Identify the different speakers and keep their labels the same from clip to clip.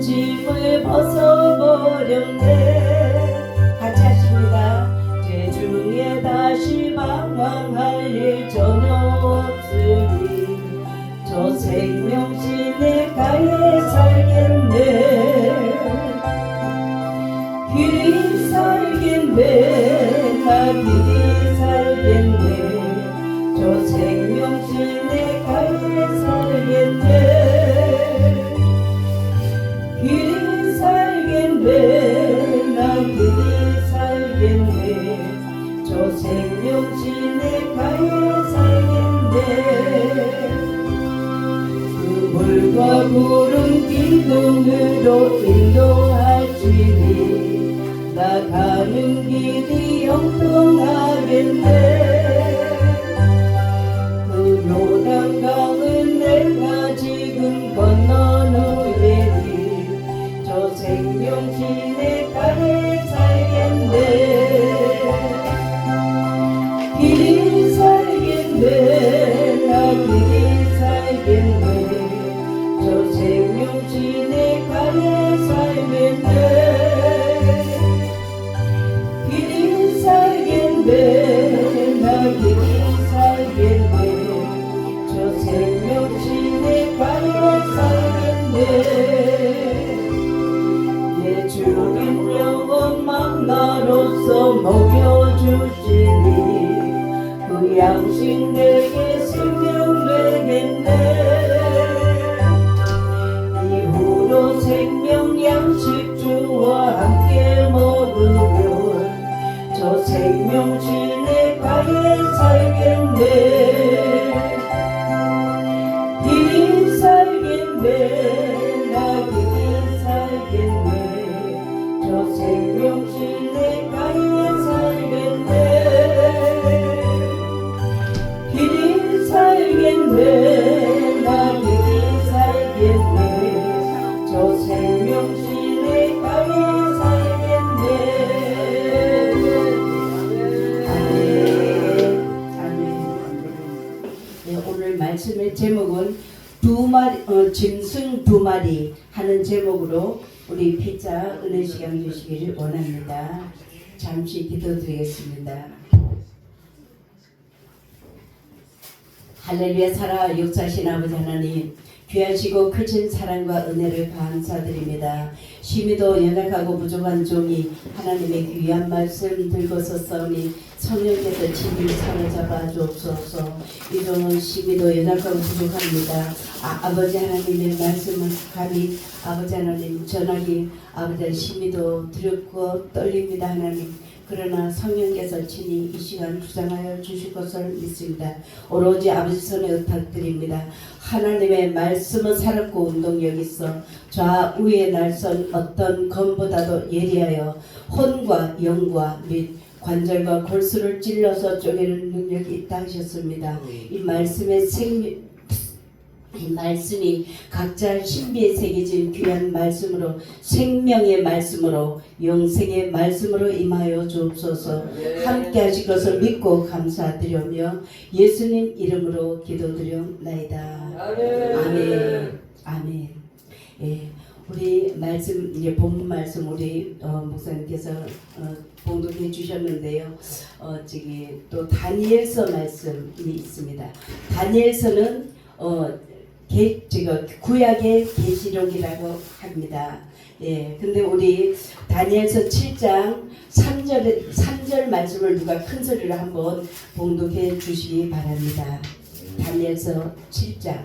Speaker 1: 짐을 벗어버렸네. 같이 하십니다. 제 중에 다시 방황할 일 전혀 없으니 저 생명신의 가에 살겠네. 길이 살겠네. 나 길이 살겠네. 저 생명신의 가에 살겠네. 길이 살겠네. 나 길이 살겠네. 저 생명신의 가에 살겠네. 그 물과 구름 기둥으로 인도할지니 나 가는 길이 형통하겠네. 그 요단강은 내가 지금 건넌 후에니 저 생명신의 가에 살겠네. 길이 살겠네. 나 길이 살겠네. 저 생명신의 가에 살겠네. 길이 살겠네. 나 길이 살겠네. 저 생명신의 가에 살겠네. 내 죽은 영혼 만나로서 먹여주시니 그 양식 내게 생명 되겠네. 이후로 생명 양식 주와 함께 먹으면 저 생명신의 가에 살겠네. 길이 살겠네. 나 길이 살겠네. 저 생명신의 가에 살겠네. 길이 살겠네. 나 길이 살겠네. 저 생명신의 가에 살겠네. 아멘. 아멘. 네, 오늘 말씀의 제목은 짐승 두 마리 하는 제목으로 우리 피자 은혜 시간 주시기를 원합니다. 잠시 기도드리겠습니다. 할렐루야. 살아 역사하신 아버지 하나님, 귀하시고 크신 사랑과 은혜를 감사드립니다. 심히도 연약하고 부족한 종이 하나님의 귀한 말씀 들고서 싸우니 성령께서 진리를 사로잡아 주옵소서. 이 종은 심히도 연약하고 부족합니다. 아버지 하나님의 말씀을 감히 아버지 하나님 전하기 아버지 심히도 두렵고 떨립니다. 하나님, 그러나 성령께서 친히 이 시간 주장하여 주실 것을 믿습니다. 오로지 아버지 손에 의탁드립니다. 하나님의 말씀은 살았고 운동력이 있어 좌우에 날선 어떤 검보다도 예리하여 혼과 영과 및 관절과 골수를 찔러서 쪼개는 능력이 있다 하셨습니다. 이 말씀이 각자 신비에 새겨진 귀한 말씀으로, 생명의 말씀으로, 영생의 말씀으로 임하여 주옵소서. 함께 하실 것을 믿고 감사드리며 예수님 이름으로 기도드려옵나이다. 아멘. 아멘. 예, 우리 말씀, 이제 본문 말씀 우리 목사님께서 봉독해 주셨는데요. 또 다니엘서 말씀이 있습니다. 다니엘서는 구약의 계시록이라고 합니다. 예, 근데 우리 다니엘서 7장 3절 말씀을 누가 큰 소리로 한번 봉독해 주시기 바랍니다. 다니엘서 7장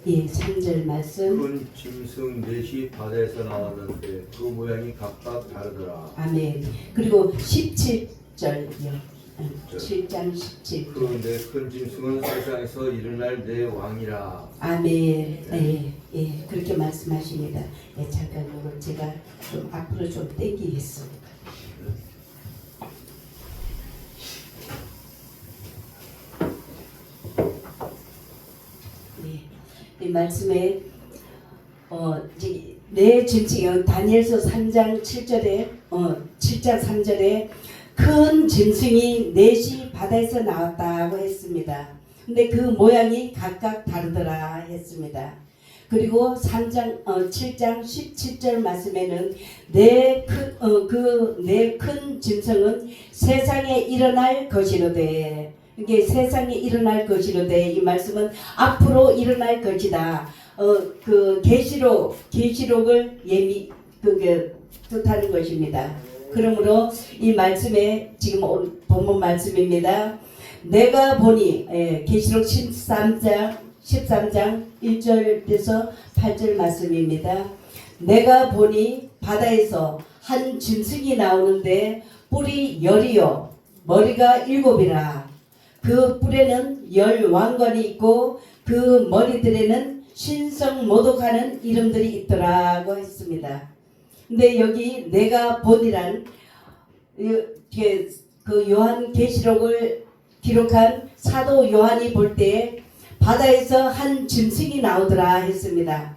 Speaker 1: 3절 말씀.
Speaker 2: 큰 짐승 넷이 바다에서 나왔는데 그 모양이 각각 다르더라.
Speaker 1: 아멘. 그리고 17절요. 7장 17절.
Speaker 2: 그 내 큰 짐승은 세상에서 일어날 내 왕이라.
Speaker 1: 아멘. 네, 예, 그렇게 말씀하십니다. 예, 잠깐 이걸 제가 좀 앞으로 좀 당기겠습니다. 예, 이 말씀에 내 짐승이 다니엘서 3장 7절에 7장 3절에 큰 짐승이 넷이 바다에서 나왔다고 했습니다. 근데 그 모양이 각각 다르더라 했습니다. 그리고 7장 17절 말씀에는 내 큰 짐승은 세상에 일어날 것이로되, 이게 세상에 일어날 것이로되, 이 말씀은 앞으로 일어날 것이다. 그 계시록을 그게 뜻하는 것입니다. 그러므로 이 말씀에 지금 본문 말씀입니다. 내가 보니, 계시록 13장 1절에서 8절 말씀입니다. 내가 보니 바다에서 한 짐승이 나오는데 뿔이 10이요 머리가 7이라. 그 뿔에는 10 왕관이 있고 그 머리들에는 신성모독하는 이름들이 있더라고 했습니다. 근데 여기 내가 본이란 그 요한 계시록을 기록한 사도 요한이 볼 때 바다에서 한 짐승이 나오더라 했습니다.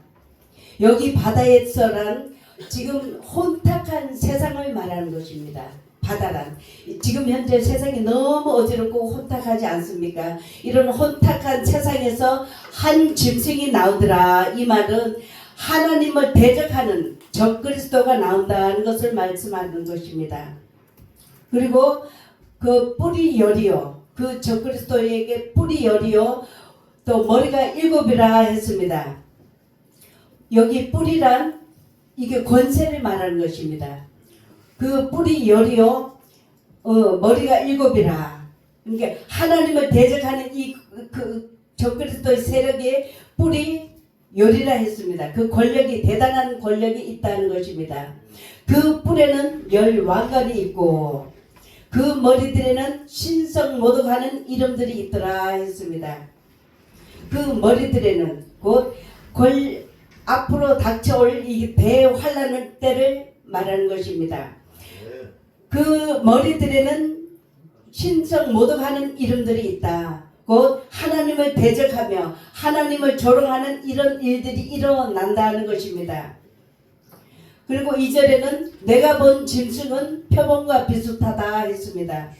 Speaker 1: 여기 바다에서란 지금 혼탁한 세상을 말하는 것입니다. 바다란 지금 현재 세상이 너무 어지럽고 혼탁하지 않습니까? 이런 혼탁한 세상에서 한 짐승이 나오더라. 이 말은 하나님을 대적하는 적그리스도가 나온다는 것을 말씀하는 것입니다. 그리고 그 뿔이 10이요 그 적그리스도에게 뿔이 10이요 또 머리가 7이라 했습니다. 여기 뿔이란 이게 권세를 말하는 것입니다. 그 뿔이 10이요 머리가 7이라. 그러니까 하나님을 대적하는 그 적그리스도의 세력의 뿔이 10이라 했습니다. 그 권력이 대단한 권력이 있다는 것입니다. 그 뿔에는 10 왕관이 있고 그 머리들에는 신성모독하는 이름들이 있더라 했습니다. 그 머리들에는 곧 앞으로 닥쳐올 이 대환란 때를 말하는 것입니다. 그 머리들에는 신성모독하는 이름들이 있다. 곧 하나님을 대적하며 하나님을 조롱하는 이런 일들이 일어난다는 것입니다. 그리고 2절에는 내가 본 짐승은 표범과 비슷하다 했습니다.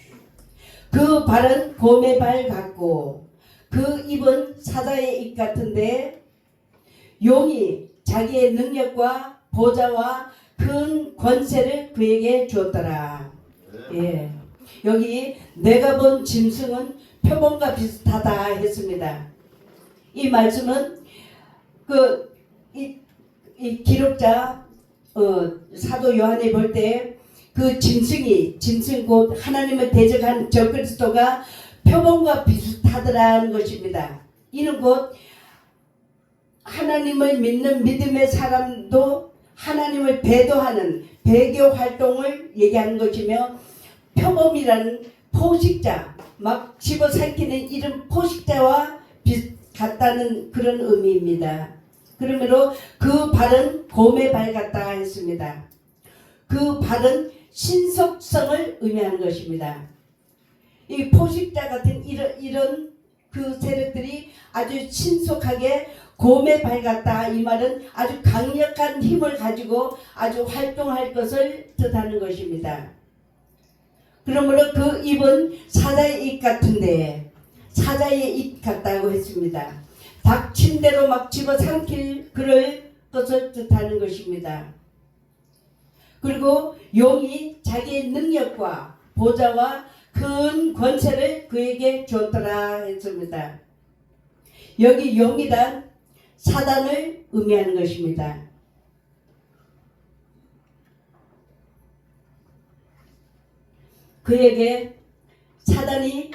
Speaker 1: 그 발은 곰의 발 같고 그 입은 사자의 입 같은데 용이 자기의 능력과 보좌와 큰 권세를 그에게 주었더라. 예. 여기 내가 본 짐승은 표범과 비슷하다 했습니다. 이 말씀은 이 기록자 사도 요한이 볼 때 그 짐승 곧 하나님을 대적한 적그리스도가 표범과 비슷하더라는 것입니다. 이는 곧 하나님을 믿는 믿음의 사람도 하나님을 배도하는 배교 활동을 얘기하는 것이며 표범이라는 포식자 막 집어삼키는 이런 포식자와 같다는 그런 의미입니다. 그러므로 그 발은 곰의 발 같다 했습니다. 그 발은 신속성을 의미하는 것입니다. 이 포식자 같은 이런 그 세력들이 아주 신속하게 곰의 발 같다. 이 말은 아주 강력한 힘을 가지고 아주 활동할 것을 뜻하는 것입니다. 그러므로 그 입은 사자의 입 같은데 사자의 입 같다고 했습니다. 닥친 대로 막 집어삼킬 그럴 것을 뜻하는 것입니다. 그리고 용이 자기의 능력과 보좌와 큰 권세를 그에게 줬더라 했습니다. 여기 용이란 사단을 의미하는 것입니다. 그에게 사단이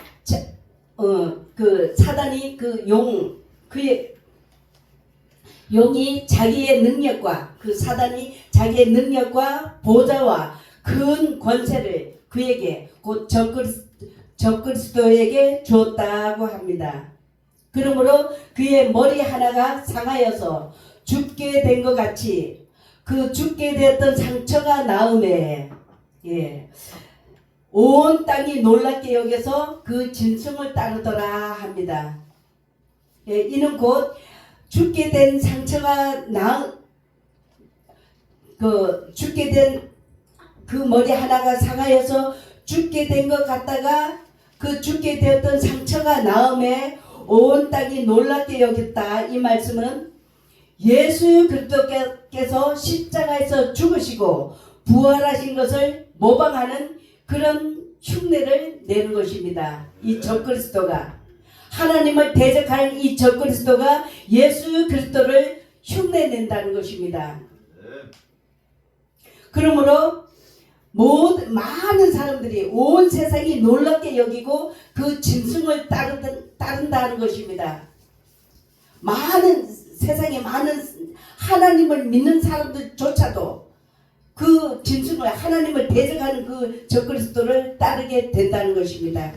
Speaker 1: 용이 자기의 능력과 사단이 자기의 능력과 보좌와 큰 권세를 그에게 곧 적그리스도에게 주었다고 합니다. 그러므로 그의 머리 하나가 상하여서 죽게 된 것 같이 그 죽게 되었던 상처가 나음에 온 땅이 놀랍게 여겨서 그 짐승을 따르더라 합니다. 이는 곧 죽게 된 상처가 죽게 된 그 머리 하나가 상하여서 죽게 된 것 같다가 그 죽게 되었던 상처가 나음에 온 땅이 놀랍게 여겼다. 이 말씀은 예수 그리스도께서 십자가에서 죽으시고 부활하신 것을 모방하는 그런 흉내를 내는 것입니다. 이 적그리스도가 하나님을 대적하는 이 적그리스도가 예수 그리스도를 흉내낸다는 것입니다. 그러므로 많은 사람들이 온 세상이 놀랍게 여기고 그 짐승을 따른다는 것입니다. 세상에 많은 하나님을 믿는 사람들조차도 그 짐승을 하나님을 대적하는 그 적그리스도를 따르게 된다는 것입니다.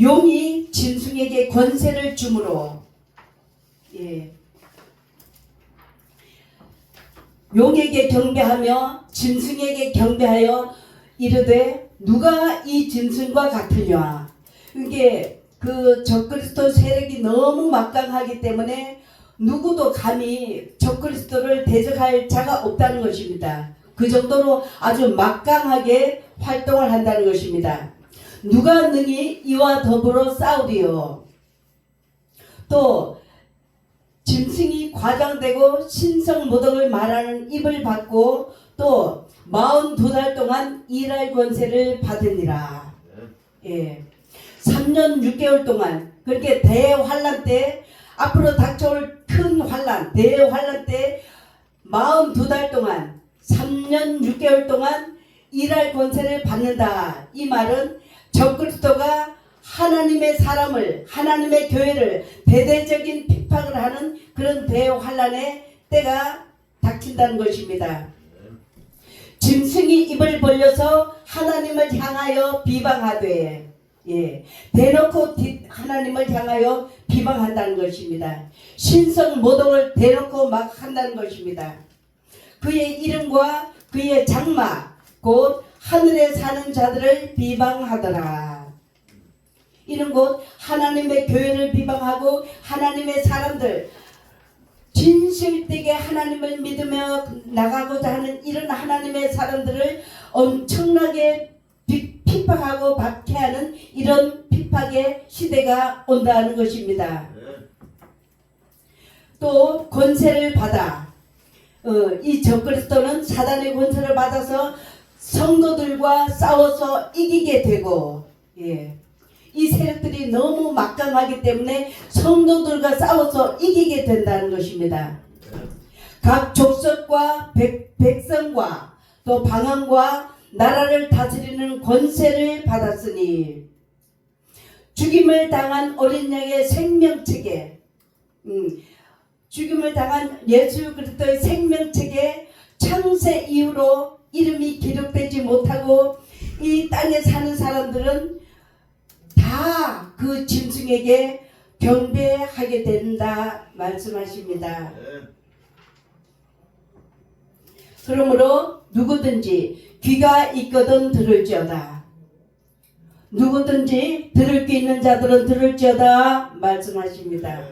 Speaker 1: 용이 짐승에게 권세를 주므로 용에게 경배하며 짐승에게 경배하여 이르되 누가 이 짐승과 같으냐. 이게 그 적그리스도 세력이 너무 막강하기 때문에 누구도 감히 적그리스도를 대적할 자가 없다는 것입니다. 그 정도로 아주 막강하게 활동을 한다는 것입니다. 누가 능히 이와 더불어 싸우리요. 또 짐승이 과장되고 신성모독을 말하는 입을 받고 또 42달 동안 일할 권세를 받으니라. 3년 6개월 동안 그렇게 대환란 때 앞으로 닥쳐올 큰 환란 대환란 때 42달 동안 3년 6개월 동안 일할 권세를 받는다. 이 말은 적그리스도가 하나님의 사람을 하나님의 교회를 대대적인 핍박을 하는 그런 대환란의 때가 닥친다는 것입니다. 짐승이 입을 벌려서 하나님을 향하여 비방하되 대놓고 하나님을 향하여 비방한다는 것입니다. 신성모독을 대놓고 막 한다는 것입니다. 그의 이름과 그의 장막 곧 하늘에 사는 자들을 비방하더라. 이는 곧 하나님의 교회를 비방하고 하나님의 사람들 진실되게 하나님을 믿으며 나가고자 하는 이런 하나님의 사람들을 엄청나게 핍박하고 박해하는 이런 핍박의 시대가 온다는 것입니다. 또 권세를 받아 이 적그리스도는 사단의 권세를 받아서 성도들과 싸워서 이기게 되고 이 세력들이 너무 막강하기 때문에 성도들과 싸워서 이기게 된다는 것입니다. 각 족속과 백성과 또 방언과 나라를 다스리는 권세를 받았으니 죽임을 당한 어린 양의 생명책에 죽임을 당한 예수 그리스도의 생명책에 창세 이후로 이름이 기록되지 못하고 이 땅에 사는 사람들은 다 그 짐승에게 경배하게 된다 말씀하십니다. 그러므로 누구든지 귀가 있거든 들을지어다. 누구든지 들을 귀 있는 자들은 들을지어다 말씀하십니다.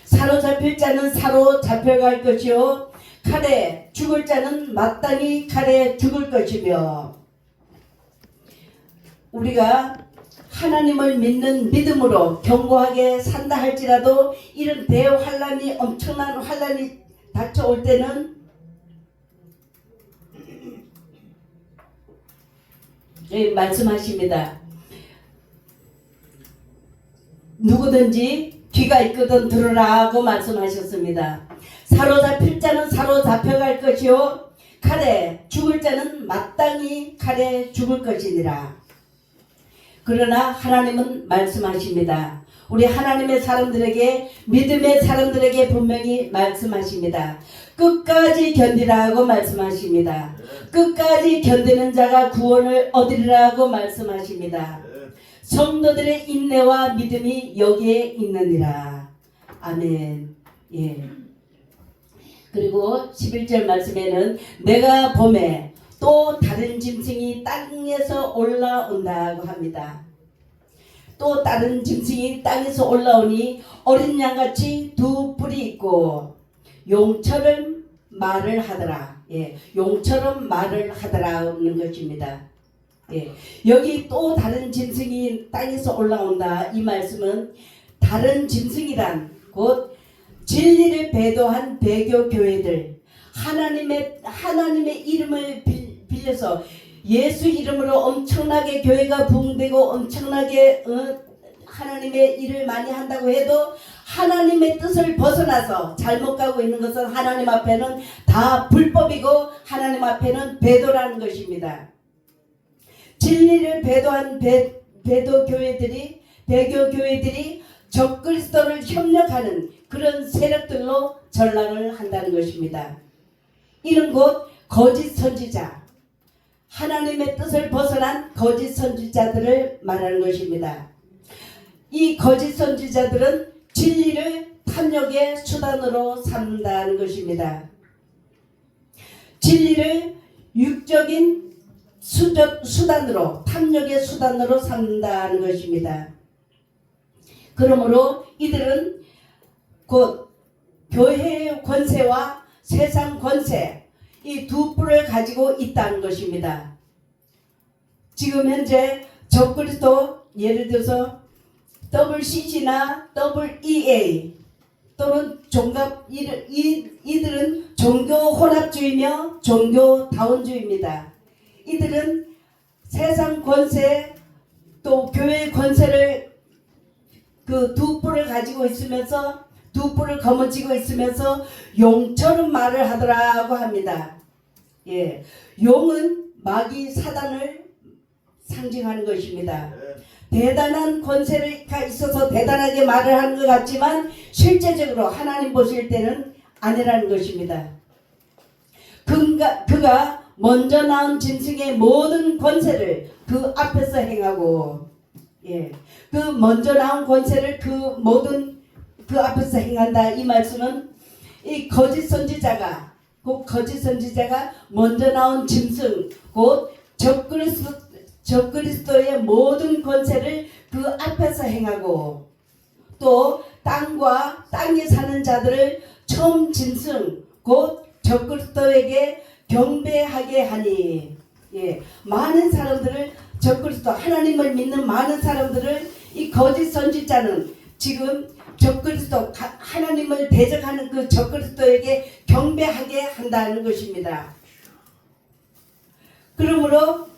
Speaker 1: 사로잡힐 자는 사로잡혀갈 것이요 칼에 죽을 자는 마땅히 칼에 죽을 것이며 우리가 하나님을 믿는 믿음으로 견고하게 산다 할지라도 이런 대환란이 엄청난 환란이 닥쳐올 때는 말씀하십니다. 누구든지 귀가 있거든 들으라고 말씀하셨습니다. 사로잡힐 자는 사로잡혀갈 것이요 칼에 죽을 자는 마땅히 칼에 죽을 것이니라. 그러나 하나님은 말씀하십니다. 우리 하나님의 사람들에게 믿음의 사람들에게 분명히 말씀하십니다. 끝까지 견디라고 말씀하십니다. 끝까지 견디는 자가 구원을 얻으리라고 말씀하십니다. 성도들의 인내와 믿음이 여기에 있느니라. 아멘. 그리고 11절 말씀에는 내가 봄에 또 다른 짐승이 땅에서 올라온다고 합니다. 또 다른 짐승이 땅에서 올라오니 어린 양같이 두 뿔이 있고 용처럼 말을 하더라. 용처럼 말을 하더라는 것입니다. 여기 또 다른 짐승이 땅에서 올라온다. 이 말씀은 다른 짐승이란 곧 진리를 배도한 배교 교회들, 하나님의 이름을 빌려서 예수 이름으로 엄청나게 교회가 부흥되고 엄청나게 하나님의 일을 많이 한다고 해도 하나님의 뜻을 벗어나서 잘못 가고 있는 것은 하나님 앞에는 다 불법이고 하나님 앞에는 배도라는 것입니다. 진리를 배도한 배교 교회들이 적그리스도를 협력하는 그런 세력들로 전락을 한다는 것입니다. 이런 곧 거짓 선지자, 하나님의 뜻을 벗어난 거짓 선지자들을 말하는 것입니다. 이 거짓 선지자들은 진리를 탐욕의 수단으로 삼는다는 것입니다. 진리를 육적인 수단으로, 탐욕의 수단으로 삼는다는 것입니다. 그러므로 이들은 곧 교회의 권세와 세상 권세, 이 두 뿔을 가지고 있다는 것입니다. 지금 현재 적그리스도, 예를 들어서 WCC나 WEA 또는 이들은 종교 혼합주의며 종교 다원주의입니다. 이들은 세상 권세 또 교회의 권세를 그 두 뿔을 가지고 있으면서 두 뿔을 거머쥐고 있으면서 용처럼 말을 하더라고 합니다. 예, 용은 마귀 사단을 상징하는 것입니다. 대단한 권세가 있어서 대단하게 말을 하는 것 같지만 실제적으로 하나님 보실 때는 아니라는 것입니다. 그가 먼저 나온 짐승의 모든 권세를 그 앞에서 행하고, 예, 그 먼저 나온 권세를 그 앞에서 행한다. 이 말씀은 이 거짓 선지자가 먼저 나온 짐승, 곧 적그리스도의 모든 권세를 그 앞에서 행하고, 또 땅과 땅에 사는 자들을 처음 짐승 곧 적그리스도에게 경배하게 하니, 예, 많은 사람들을 적그리스도 하나님을 믿는 많은 사람들을 이 거짓 선지자는 지금 적그리스도 하나님을 대적하는 그 적그리스도에게 경배하게 한다는 것입니다. 그러므로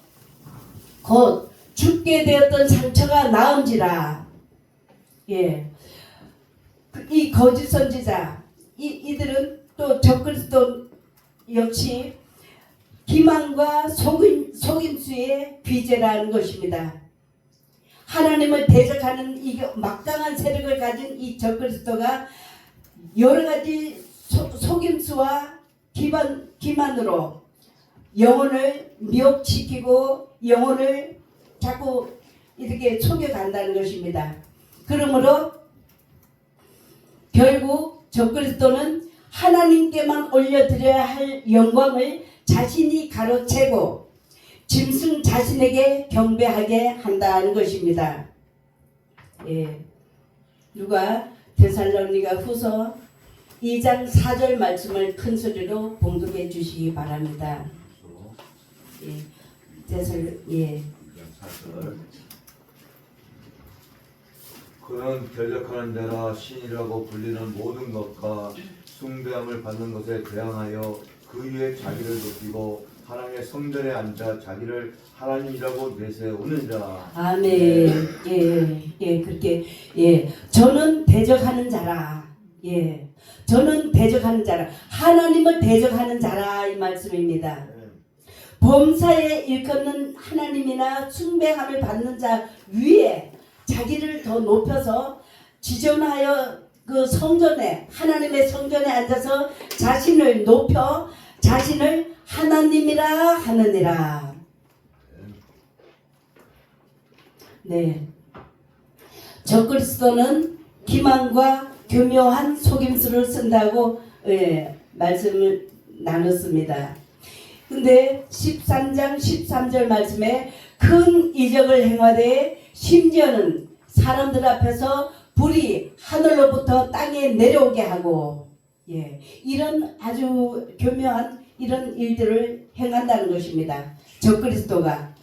Speaker 1: 곧 죽게 되었던 상처가 나은지라, 예, 이 거짓 선지자 이들은 또 적그리스도 역시 기만과 속임수의 귀재라는 것입니다. 하나님을 대적하는 이 막강한 세력을 가진 이 적그리스도가 여러 가지 속임수와 기만으로 영혼을 미혹시키고 영혼을 자꾸 이렇게 속여간다는 것입니다. 그러므로 결국 적그리스도는 하나님께만 올려드려야 할 영광을 자신이 가로채고 짐승 자신에게 경배하게 한다는 것입니다. 예, 누가 데살로니가 후서 2장 4절 말씀을 큰 소리로 봉독해 주시기 바랍니다. 예.
Speaker 2: 그는 대적하는 자라 신이라고 불리는 모든 것과 숭배함을 받는 것에 대항하여 그 위에 자기를 높이고 하나님의 성전에 앉아 자기를 하나님이라고 내세우느니라.
Speaker 1: 아멘. 예, 그렇게, 예, 저는 대적하는 자라. 예, 저는 대적하는 자라. 하나님을 대적하는 자라 이 말씀입니다. 범사에 일컫는 하나님이나 숭배함을 받는 자 위에 자기를 더 높여서 지존하여 그 성전에, 하나님의 성전에 앉아서 자신을 높여 자신을 하나님이라 하느니라. 네, 적그리스도는 기만과 교묘한 속임수를 쓴다고, 예, 말씀을 나눴습니다. 근데 13장 13절 말씀에 큰 이적을 행하되 심지어는 사람들 앞에서 불이 하늘로부터 땅에 내려오게 하고, 예, 이런 아주 교묘한 이런 일들을 행한다는 것입니다. 적그리스도가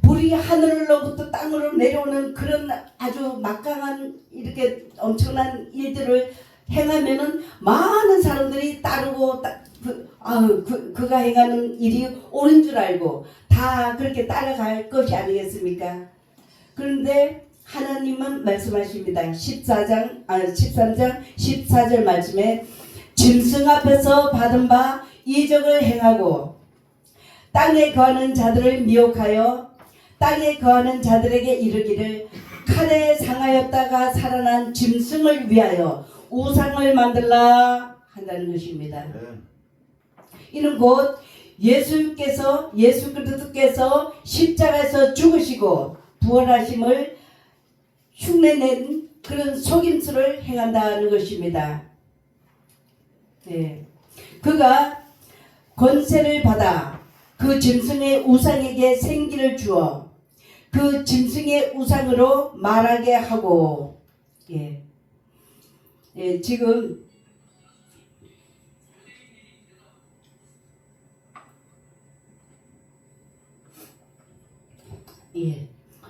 Speaker 1: 불이 하늘로부터 땅으로 내려오는 그런 아주 막강한 이렇게 엄청난 일들을 행하면은 많은 사람들이 따르고 그가 행하는 일이 옳은 줄 알고 다 그렇게 따라갈 것이 아니겠습니까? 그런데 하나님은 말씀하십니다. 13장 14절 말씀에 짐승 앞에서 받은 바 이적을 행하고 땅에 거하는 자들을 미혹하여 땅에 거하는 자들에게 이르기를 칼에 상하였다가 살아난 짐승을 위하여 우상을 만들라 한다는 것입니다. 이는 곧 예수 그리스도께서 십자가에서 죽으시고 부활하심을 흉내낸 그런 속임수를 행한다는 것입니다. 네. 그가 권세를 받아 그 짐승의 우상에게 생기를 주어 그 짐승의 우상으로 말하게 하고 지금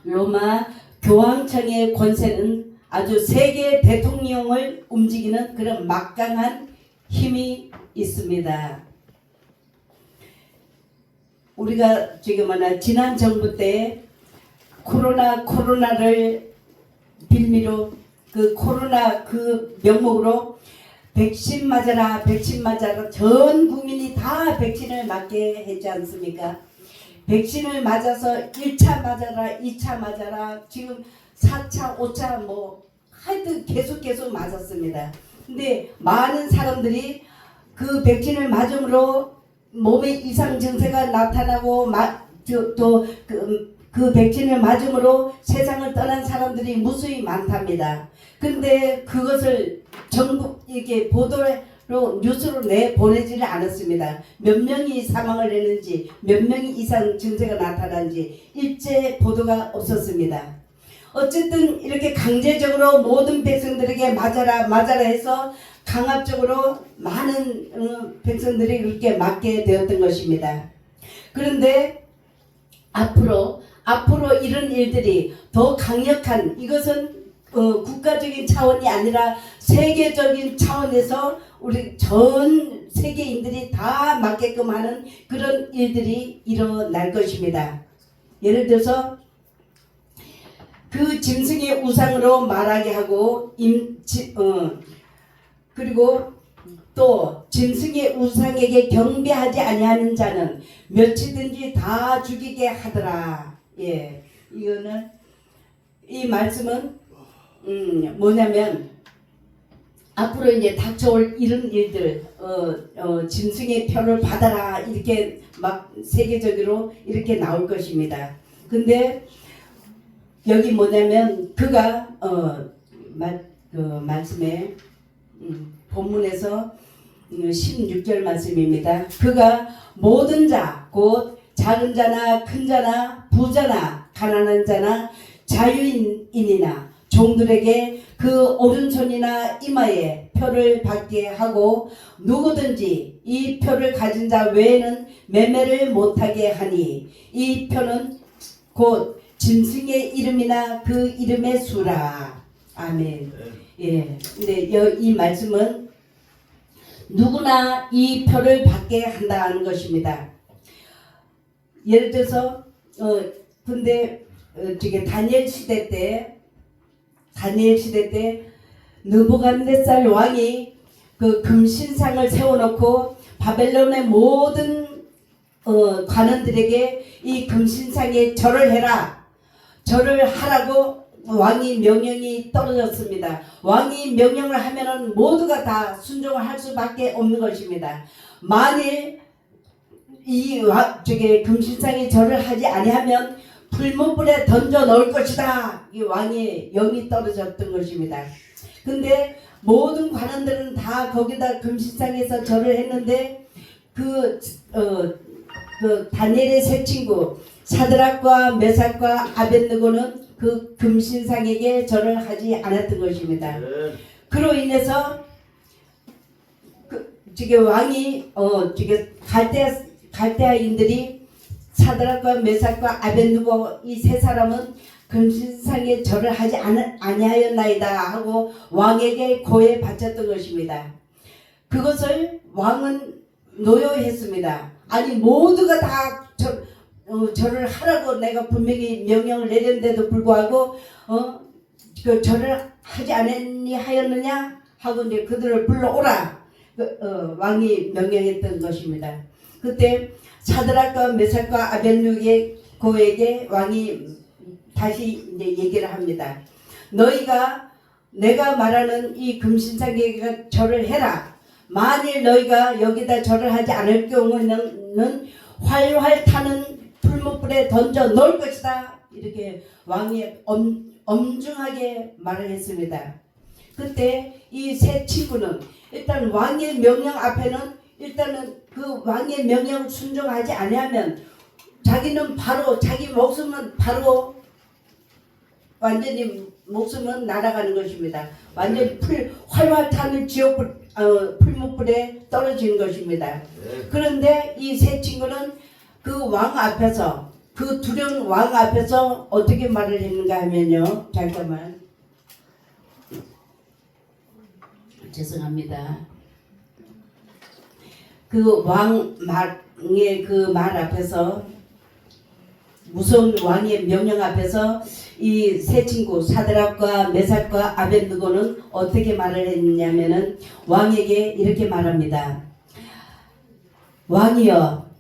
Speaker 1: 로마 교황청의 권세는 아주 세계 대통령을 움직이는 그런 막강한 힘이 있습니다. 우리가 지금 지난 정부 때 코로나를 빌미로 그 코로나 그 명목으로 백신 맞아라 전 국민이 다 백신을 맞게 했지 않습니까? 백신을 맞아서 1차 맞아라 2차 맞아라 지금 4차 5차 뭐 하여튼 계속 맞았습니다. 근데 많은 사람들이 그 백신을 맞음으로 몸에 이상 증세가 나타나고 또 그 백신을 맞음으로 세상을 떠난 사람들이 무수히 많답니다. 근데 그것을 전국 이렇게 보도로 뉴스로 보내지를 않았습니다. 몇 명이 사망을 했는지 몇 명이 이상 증세가 나타난지 일제 보도가 없었습니다. 어쨌든 이렇게 강제적으로 모든 백성들에게 맞아라 해서 강압적으로 많은 백성들이 그렇게 맞게 되었던 것입니다. 그런데 앞으로 이런 일들이 더 강력한 이것은 국가적인 차원이 아니라 세계적인 차원에서 우리 전 세계인들이 다 맞게끔 하는 그런 일들이 일어날 것입니다. 예를 들어서 그 짐승의 우상으로 말하게 하고 그리고 또 짐승의 우상에게 경배하지 아니하는 자는 몇이든지 다 죽이게 하더라. 이거는 이 말씀은 뭐냐면 앞으로 이제 닥쳐올 이런 일들 짐승의 표를 받아라 이렇게 막 세계적으로 이렇게 나올 것입니다. 근데 여기 뭐냐면 그가 말씀에 본문에서 16절 말씀입니다. 그가 모든 자 곧 작은 자나 큰 자나 부자나 가난한 자나 자유인이나 종들에게 그 오른손이나 이마에 표를 받게 하고 누구든지 이 표를 가진 자 외에는 매매를 못하게 하니 이 표는 곧 짐승의 이름이나 그 이름의 수라. 아멘. 근데 이 말씀은 누구나 이 표를 받게 한다는 것입니다. 예를 들어서 근데 다니엘 시대 때 느부갓네살 왕이 그 금신상을 세워놓고 바벨론의 모든 관원들에게 이 금신상에 절을 하라고 왕이 명령이 떨어졌습니다. 왕이 명령을 하면은 모두가 다 순종을 할 수밖에 없는 것입니다. 만일 이 금신상에 절을 하지 아니하면 불문불에 던져 넣을 것이다. 이 왕의 영이 떨어졌던 것입니다. 근데 모든 관원들은 다 거기다 금신상에서 절을 했는데 그 다니엘의 세 친구 사드락과 메삭과 아벳느고는 그 금신상에게 절을 하지 않았던 것입니다. 그로 인해서 왕이 갈대아인들이 사드락과 메삭과 아벳느고 이 세 사람은 금신상에 절을 하지 아니하였나이다 하고 왕에게 고해 바쳤던 것입니다. 그것을 왕은 노여했습니다. 아니 모두가 다 절을 하라고 내가 분명히 명령을 내렸는데도 불구하고 그 절을 하지 않았느냐 하고 이제 그들을 불러오라 왕이 명령했던 것입니다. 그때 사드락과 메삭과 아벳느고에게 왕이 다시 이제 얘기를 합니다. 너희가 내가 말하는 이 금신상에 절을 해라. 만일 너희가 여기다 절을 하지 않을 경우에는 활활 타는 풀무불에 던져 놓을 것이다. 이렇게 왕이 엄중하게 말을 했습니다. 그때 이 세 친구는 일단 왕의 명령 앞에는 일단은 그 왕의 명령 순종하지 아니하면 자기는 바로 자기 목숨은 바로 완전히 목숨은 날아가는 것입니다. 완전히 활활 타는 지옥불 풀무불에 떨어지는 것입니다. 그런데 이 세 친구는 그 왕 앞에서 그 두려운 왕 앞에서 어떻게 말을 했는가 하면요. 잠깐만. 죄송합니다. 그 왕의 그 말 앞에서 무서운 왕의 명령 앞에서 이 세 친구 사드락과 메삭과 아벳느고는 어떻게 말을 했냐면은 왕에게 이렇게 말합니다. 왕이여,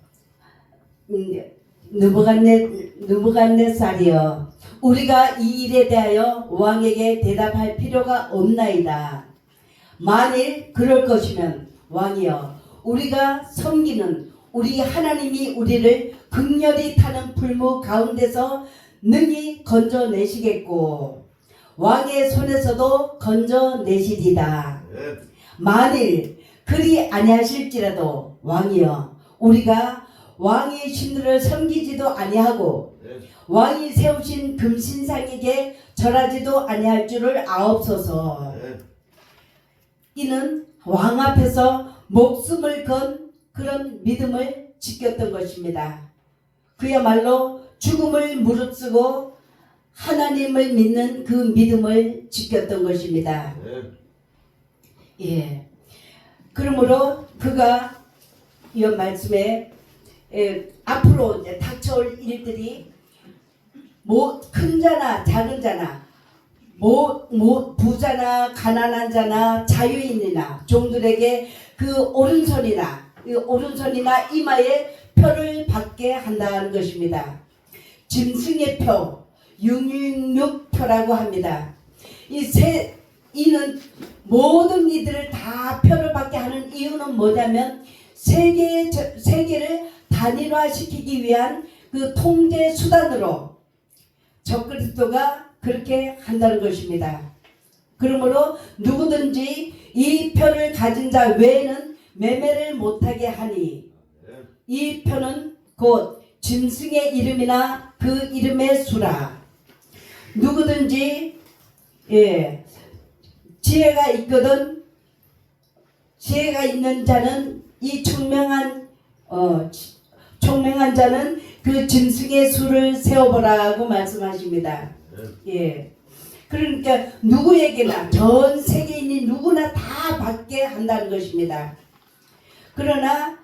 Speaker 1: 느부갓네살이여, 우리가 이 일에 대하여 왕에게 대답할 필요가 없나이다. 만일 그럴 것이면 왕이여, 우리가 섬기는 우리 하나님이 우리를 극렬히 타는 불무 가운데서 능히 건져내시겠고 왕의 손에서도 건져내시리다. 만일 그리 아니하실지라도 왕이여, 우리가 왕의 신들을 섬기지도 아니하고 왕이 세우신 금신상에게 절하지도 아니할 줄을 아옵소서. 이는 왕 앞에서 목숨을 건 그런 믿음을 지켰던 것입니다. 그야말로 죽음을 무릅쓰고 하나님을 믿는 그 믿음을 지켰던 것입니다. 예. 그러므로 그가 이 말씀에 앞으로 이제 닥쳐올 일들이 큰 자나 작은 자나 부자나 가난한 자나 자유인이나 종들에게 그 오른손이나 이마에 표를 받게 한다는 것입니다. 짐승의 표, 666표라고 합니다. 이는 모든 이들을 다 표를 받게 하는 이유는 뭐냐면 세계를 단일화시키기 위한 그 통제 수단으로 적그리스도가 그렇게 한다는 것입니다. 그러므로 누구든지 이 표를 가진 자 외에는 매매를 못하게 하니 이 표는 곧 짐승의 이름이나 그 이름의 수라. 누구든지 지혜가 있거든 지혜가 있는 자는 이 총명한 자는 그 짐승의 수를 세어보라고 말씀하십니다. 예. 그러니까 누구에게나 전 세계인이 누구나 다 받게 한다는 것입니다. 그러나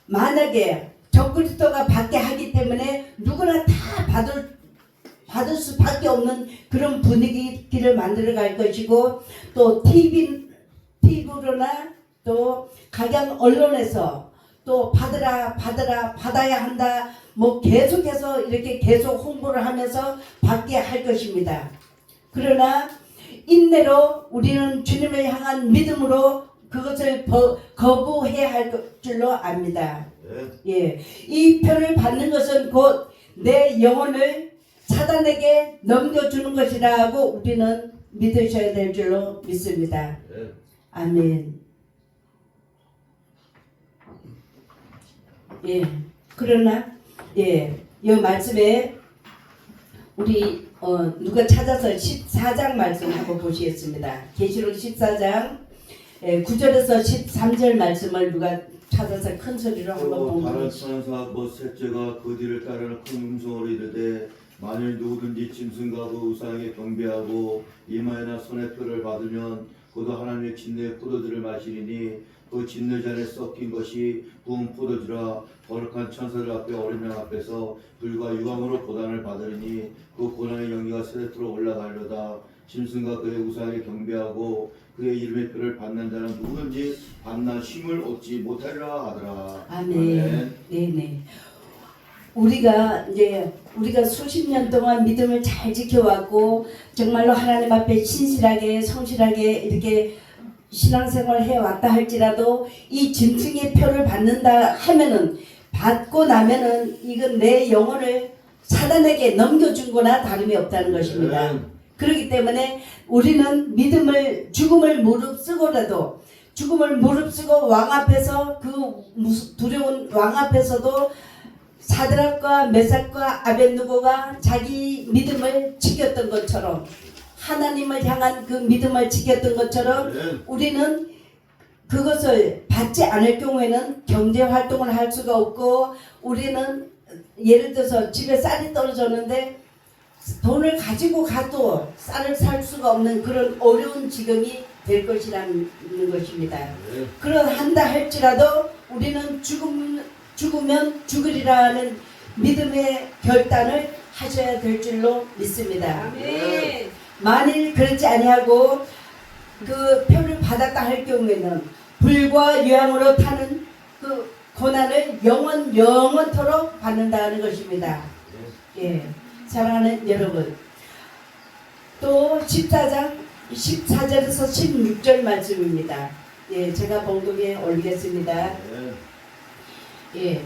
Speaker 1: 만약에 적그리스도가 받게 하기 때문에 누구나 다 받을 수밖에 없는 그런 분위기를 만들어 갈 것이고 또 TV로나 또 각양 언론에서 또 받아야 한다 뭐 계속해서 이렇게 계속 홍보를 하면서 받게 할 것입니다. 그러나 인내로 우리는 주님을 향한 믿음으로 그것을 거부해야 할 줄로 압니다. 예, 이 표를 받는 것은 곧 내 영혼을 사단에게 넘겨주는 것이라고 우리는 믿으셔야 될 줄로 믿습니다. 아멘. 예, 그러나 이 말씀에 우리 누가 찾아서 14장 말씀 한번 보시겠습니다. 계시록 14장 9절에서 13절 말씀을 누가 찾아서 큰 소리로 한번
Speaker 2: 또
Speaker 1: 보면
Speaker 2: 다른 천사 뭐 셋째가 그 뒤를 따르는 큰 음성으로 이르되 만일 누구든지 짐승과 그 우상에게 경배하고 이마에나 손에 표를 받으면 그도 하나님의 진노의 포도주를 마시리니 그 진노잔에 섞인 것이 부은 포도주라. 거룩한 천사들 앞에 어린 양 앞에서 불과 유황으로 고난을 받으리니 그 고난의 연기가 세세토록 올라가려다. 짐승과 그의 우상에게 경배하고 그의 이름의 표를 받는 자는 누구든지 받는 쉼을 얻지 못하리라 하더라.
Speaker 1: 아멘. 네네. 우리가 수십 년 동안 믿음을 잘 지켜왔고 정말로 하나님 앞에 신실하게 성실하게 이렇게 신앙생활을 해왔다 할지라도 이 짐승의 표를 받는다 하면은 받고 나면은 이건 내 영혼을 사단에게 넘겨준 거나 다름이 없다는 것입니다. 그렇기 때문에 우리는 죽음을 무릅쓰고라도 죽음을 무릅쓰고 왕 앞에서 그 두려운 왕 앞에서도 사드락과 메삭과 아벳느고가 자기 믿음을 지켰던 것처럼 하나님을 향한 그 믿음을 지켰던 것처럼 우리는 그것을 받지 않을 경우에는 경제 활동을 할 수가 없고 우리는 예를 들어서 집에 쌀이 떨어졌는데 돈을 가지고 가도 쌀을 살 수가 없는 그런 어려운 지경이 될 것이라는 것입니다. 그러한다 할지라도 우리는 죽으면 죽으리라는 믿음의 결단을 하셔야 될 줄로 믿습니다.
Speaker 3: 아멘.
Speaker 1: 만일 그렇지 아니하고 그 표를 받았다 할 경우에는 불과 유황으로 타는 그 고난을 영원토록 받는다는 것입니다. 예, 사랑하는 여러분, 또 14장 14절에서 16절 말씀입니다. 예, 제가 봉독에 올리겠습니다. 예,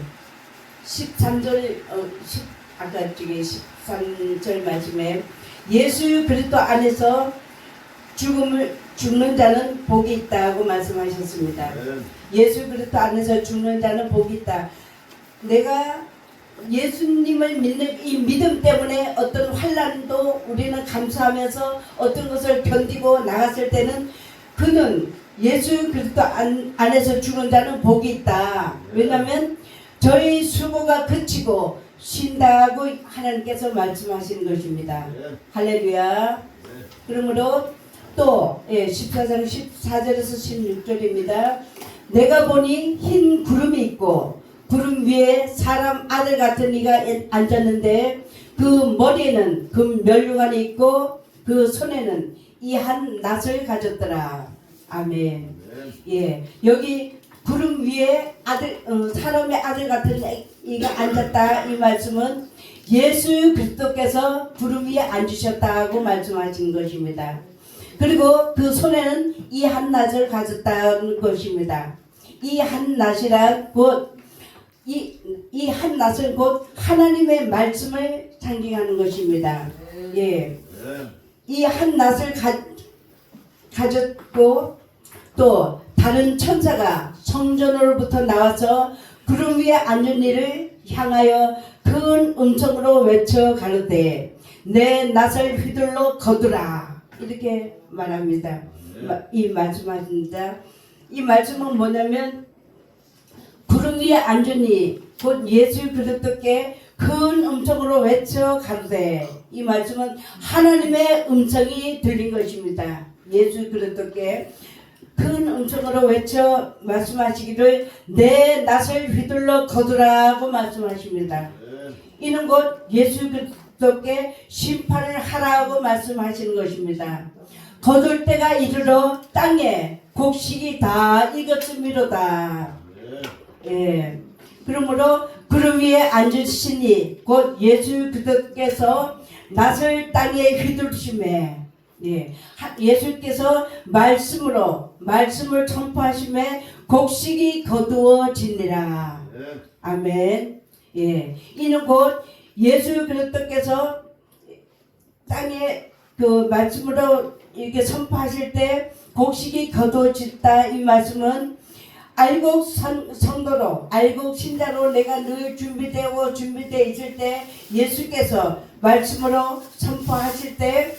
Speaker 1: 13절 아까 저기 13절 말씀에 예수 그리스도 안에서 죽는 자는 복이 있다고 말씀하셨습니다. 예수 그리스도 안에서 죽는 자는 복이 있다. 내가 예수님을 믿는 이 믿음 때문에 어떤 환난도 우리는 감수하면서 어떤 것을 견디고 나갔을 때는 그는 예수 그리스도 안에서 죽는 자는 복이 있다. 왜냐하면 저희 수고가 그치고 쉰다고 하나님께서 말씀하시는 것입니다. 할렐루야. 그러므로 또 14장 14절에서 16절입니다. 내가 보니 흰 구름이 있고 구름 위에 사람 아들 같은 이가 앉았는데 그 머리에는 금 면류관이 있고 그 손에는 이 한 낫을 가졌더라. 아멘. 예, 여기 구름 위에 사람의 아들 같은 이가 앉았다. 이 말씀은 예수 그리스도께서 구름 위에 앉으셨다고 말씀하신 것입니다. 그리고 그 손에는 이 한 낫을 가졌다는 것입니다. 이 한 낫이란 곧 이 한 낫은 곧 하나님의 말씀을 상징하는 것입니다. 예, 이 한 낫을 가졌고 또 다른 천사가 성전으로부터 나와서 구름 위에 앉은 이를 향하여 큰 음성으로 외쳐 가로되 내 낫을 휘둘러 거두라. 이렇게 말합니다. 이 말씀하십니다. 이 말씀은 뭐냐면 구름 위에 앉은 이 곧 예수 그리스도께 큰 음성으로 외쳐 가로되, 이 말씀은 하나님의 음성이 들린 것입니다. 예수 그리스도께 큰 음성으로 외쳐 말씀하시기를 내 낫을 휘둘러 거두라고 말씀하십니다. 이는 곧 예수 그리스도께 심판을 하라고 말씀하시는 것입니다. 거둘 때가 이르러 땅에 곡식이 다 익었음이로다. 예. 그러므로 구름 위에 앉으시니 곧 예수 그리스도께서 낫을 땅에 휘두르심에, 예, 예수께서 말씀을 선포하심에 곡식이 거두어지니라. 아멘. 예, 이는 곧 예수 그리스도께서 땅에 그 말씀으로 이렇게 선포하실 때 곡식이 거두어졌다. 이 말씀은 알곡 성도로, 알곡 신자로 내가 늘 준비되어 있을 때 예수께서 말씀으로 선포하실 때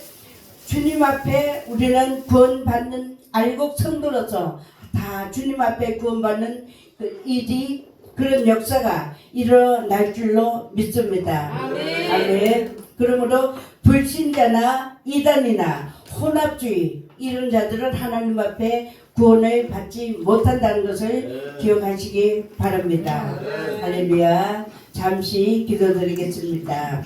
Speaker 1: 주님 앞에 우리는 구원받는 알곡 성도로서 다 주님 앞에 구원받는 그 일이, 그런 역사가 일어날 줄로 믿습니다.
Speaker 3: 아멘.
Speaker 1: 아멘. 그러므로 불신자나 이단이나 혼합주의 이런 자들은 하나님 앞에 구원을 받지 못한다는 것을 기억하시기 바랍니다. 할렐루야. 잠시 기도드리겠습니다.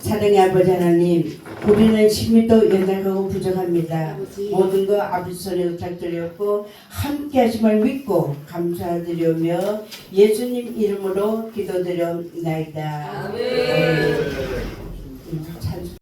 Speaker 1: 사랑의 아버지 하나님, 우리는 심히도 연약하고 부족합니다. 모든 거 아버지 손에 의탁드렸고 함께 하심을 믿고 감사드리며 예수님 이름으로 기도드려옵나이다. 아멘.